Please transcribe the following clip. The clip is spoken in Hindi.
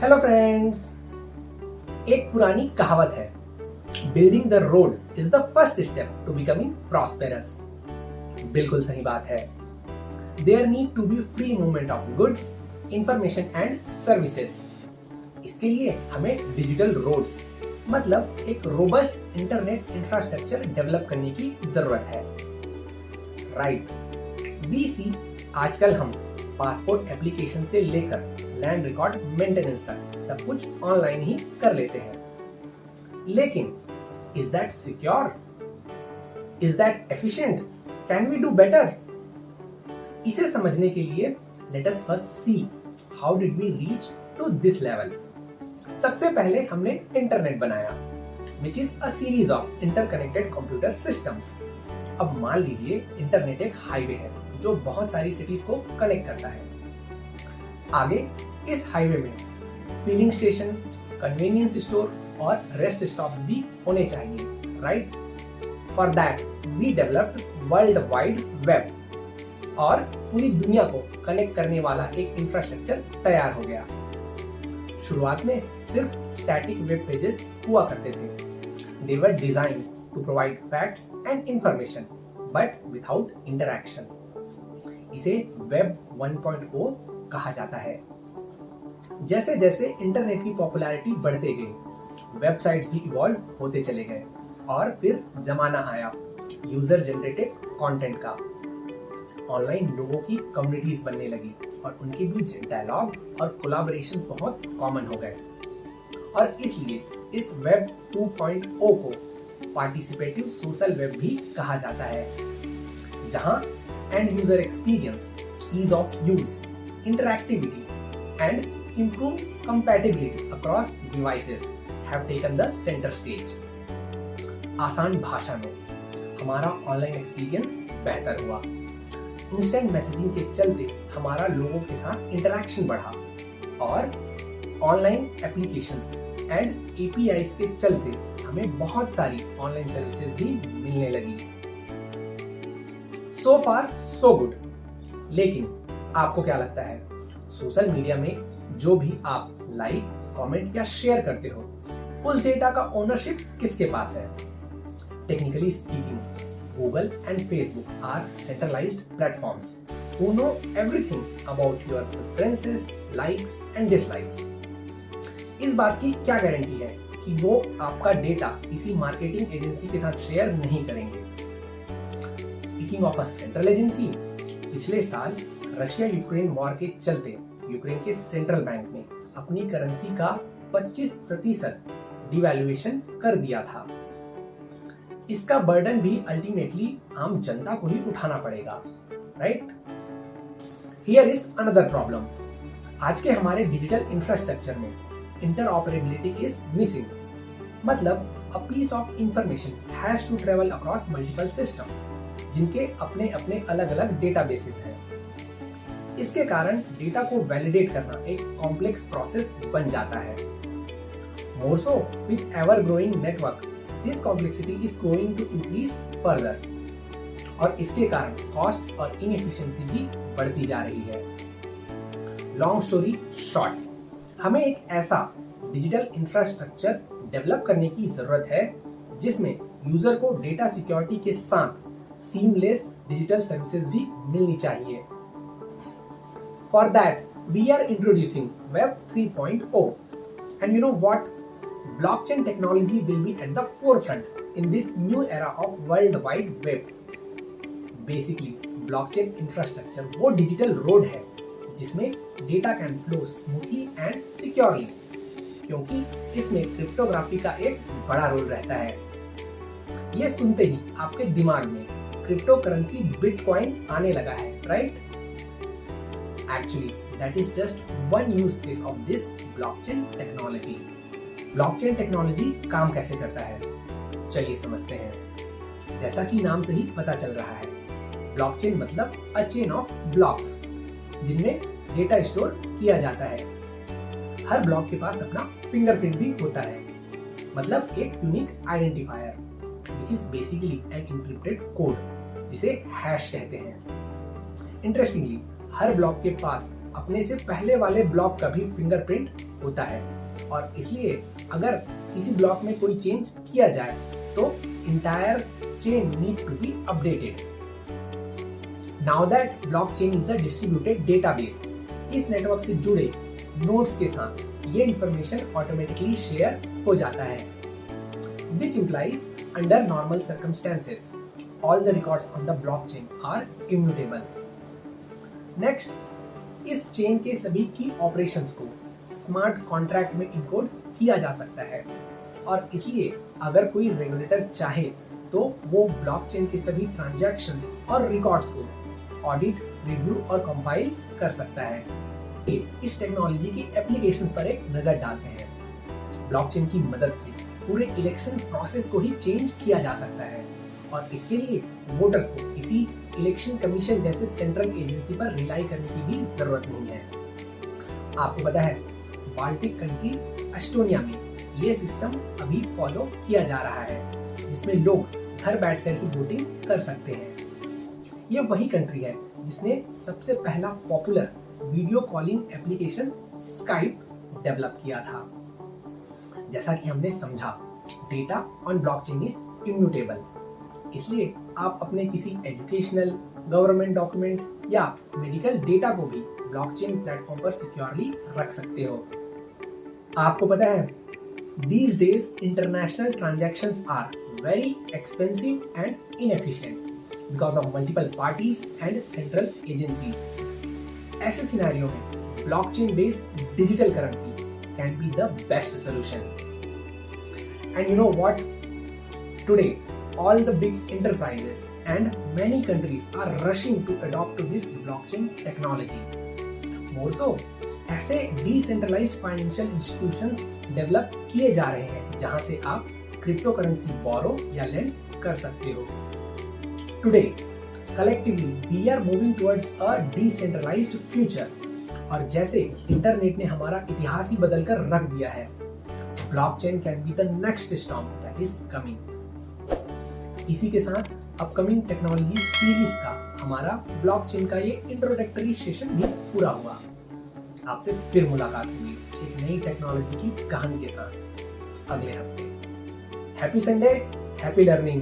हेलो फ्रेंड्स, एक पुरानी कहावत है, building the road is the first step to becoming prosperous. बिल्कुल सही बात है। There need to be free movement of goods, information and services. इसके लिए हमें डिजिटल रोड्स मतलब एक रोबस्ट इंटरनेट इंफ्रास्ट्रक्चर डेवलप करने की जरूरत है। राइट। बीसी आजकल हम पासपोर्ट एप्लीकेशन से लेकर लैंड रिकॉर्ड मेंटेनेंस तक सब कुछ ऑनलाइन ही कर लेते हैं। लेकिन is that secure? Is that efficient? Can we do better? इसे समझने के लिए let us first see how did we reach to this level. सबसे पहले हमने इंटरनेट बनाया, which is a series of interconnected computer systems. अब मान लीजिए इंटरनेट एक हाईवे है जो बहुत सारी सिटीज को कनेक्ट करता है। आगे इस हाईवे में फिलिंग स्टेशन, कन्वीनियंस स्टोर और रेस्ट स्टॉप्स भी होने चाहिए, right? For that we developed world wide web और पूरी दुनिया को कनेक्ट करने वाला एक इंफ्रास्ट्रक्चर तैयार हो गया। शुरुआत में सिर्फ स्टैटिक वेब पेजेस हुआ करते थे। They were designed to provide facts and information but without interaction. इसे वेब 1.0 कहा जाता है। जैसे जैसे इंटरनेट की पॉपुलैरिटी बढ़ते गई, वेबसाइट्स भी इवॉल्व होते चले गए और फिर जमाना आया यूजर जनरेटेड कंटेंट का। ऑनलाइन लोगों की कम्युनिटीज बनने लगी और उनके बीच डायलॉग और कोलैबोरेशंस बहुत कॉमन हो गए। और इसलिए इस वेब 2.0 को पार्टिसिपेटिव सोशल वेब भी कहा जाता है, जहां end user experience, ease of use, interactivity and improved compatibility across devices have taken the center stage। आसान भाषा में हमारा ऑनलाइन एक्सपीरियंस बेहतर हुआ। इंस्टेंट मैसेजिंग के चलते हमारा लोगों के साथ इंटरैक्शन बढ़ा और ऑनलाइन एप्लीकेशंस एंड एपीआईज के चलते हमें बहुत सारी ऑनलाइन सर्विसेज भी मिलने लगी। सो फार सो गुड। लेकिन आपको क्या लगता है, सोशल मीडिया में जो भी आप लाइक, कमेंट या शेयर करते हो, उस डेटा का ओनरशिप किसके पास है? Technically speaking, Google and Facebook are centralised platforms who know everything about your preferences, likes and dislikes। इस बात की क्या गारंटी है कि वो आपका डेटा किसी मार्केटिंग एजेंसी के साथ शेयर नहीं करेंगे? Speaking of a central agency, पिछले साल रशिया यूक्रेन वॉर के चलते यूक्रेन के सेंट्रल बैंक ने अपनी करेंसी का 25% डिवैल्यूएशन कर दिया था। इसका बर्डन भी अल्टीमेटली आम जनता को ही उठाना पड़ेगा, right? Here is another problem. आज के हमारे डिजिटल इंफ्रास्ट्रक्चर में इंटरऑपरेबिलिटी इज मिसिंग। मतलब a piece of information has to travel across multiple systems जिनके अपने अपने अलग अलग डेटाबेसेस हैं। इसके कारण डेटा को वैलिडेट करना एक कॉम्प्लेक्स प्रोसेस बन जाता है। More so with ever growing network, this complexity is going to increase further और इसके कारण कॉस्ट और इनएफिशिएंसी भी बढ़ती जा रही है। लॉन्ग स्टोरी शॉर्ट, हमें एक ऐसा डिजिटल इंफ्रास्ट्रक्चर डेवलप करने की जरूरत है जिसमें यूजर को डेटा सिक्योरिटी के साथ सीमलेस डिजिटल सर्विसेज भी मिलनी चाहिए। For that, we are introducing Web 3.0, and you know what? Blockchain technology will be at the forefront in this new era of World Wide Web. Basically, blockchain infrastructure वो digital road है जिसमें data can flow smoothly and securely, क्योंकि इसमें क्रिप्टोग्राफी का एक बड़ा रोल रहता है। ये सुनते ही आपके दिमाग में क्रिप्टो करेंसी बिटकॉइन आने लगा है, right? Actually, that is just one use case of this blockchain technology. Blockchain technology काम कैसे करता है? चलिए समझते हैं। जैसा कि नाम से ही पता चल रहा है, ब्लॉकचेन मतलब a chain of blocks जिनमें डेटा स्टोर किया जाता है। हर ब्लॉक के पास अपना फिंगरप्रिंट भी होता है, मतलब एक unique identifier, which is basically an encrypted code जिसे हैश कहते हैं। इंटरेस्टिंगली हर ब्लॉक के पास अपने से पहले वाले ब्लॉक का भी फिंगरप्रिंट होता है और इसलिए अगर किसी ब्लॉक में कोई चेंज किया जाए तो entire chain need to be updated. Now that blockchain is a distributed database, इस नेटवर्क से जुड़े नोड्स के साथ ये इंफॉर्मेशन ऑटोमेटिकली शेयर हो जाता है, which implies under normal circumstances all the records on the blockchain are immutable. Next, इस चेन के सभी की ऑपरेशंस को स्मार्ट कॉन्ट्रैक्ट में इनकोड किया जा सकता है और इसलिए अगर कोई रेगुलेटर चाहे तो वो ब्लॉकचेन के सभी ट्रांजैक्शंस और रिकॉर्ड्स को ऑडिट, रिव्यू और कंपाइल कर सकता है। इस टेक्नोलॉजी की एप्लीकेशंस पर एक नजर डालते हैं। ब्लॉकचेन की मदद से पूरे इलेक्शन प्रोसेस को ही चेंज किया जा सकता है और इसके लिए वोटर्स को किसी इलेक्शन कमीशन जैसे सेंट्रल एजेंसी पर रिलाई करने की भी जरूरत नहीं है। आपको पता है बाल्टिक कंट्री एस्टोनिया में ये सिस्टम अभी फॉलो किया जा रहा है, जिसमें लोग घर बैठकर ही वोटिंग कर सकते हैं। ये वही कंट्री है जिसने सबसे पहला popular video calling application Skype develop किया था। जैसा कि हमने समझा, data on blockchain is immutable, इसलिए आप अपने किसी एजुकेशनल, गवर्नमेंट डॉक्यूमेंट या मेडिकल डेटा को भी ब्लॉकचेन प्लेटफॉर्म पर सिक्योरली रख सकते हो। आपको पता है, these days international transactions are very expensive and inefficient because of multiple parties and central agencies. ऐसे सिनेरियो में blockchain based digital currency can be the best solution. And you know what? Today, all the big enterprises and many countries are rushing to adopt to this blockchain technology. More so, ऐसे decentralized financial institutions develop किए जा रहे हैं जहां से आप क्रिप्टो करेंसी बोरो या लेंड कर सकते हो। Today, collectively, we are moving towards a decentralized future. और जैसे इंटरनेट ने हमारा इतिहास ही बदलकर रख दिया है, blockchain can be the next storm that is coming. इसी के साथ अपकमिंग टेक्नोलॉजी सीरीज का हमारा ब्लॉकचेन का ये इंट्रोडक्टरी सेशन भी पूरा हुआ। आपसे फिर मुलाकात हुई एक नई टेक्नोलॉजी की कहानी के साथ अगले हफ्ते। Happy Sunday, happy learning.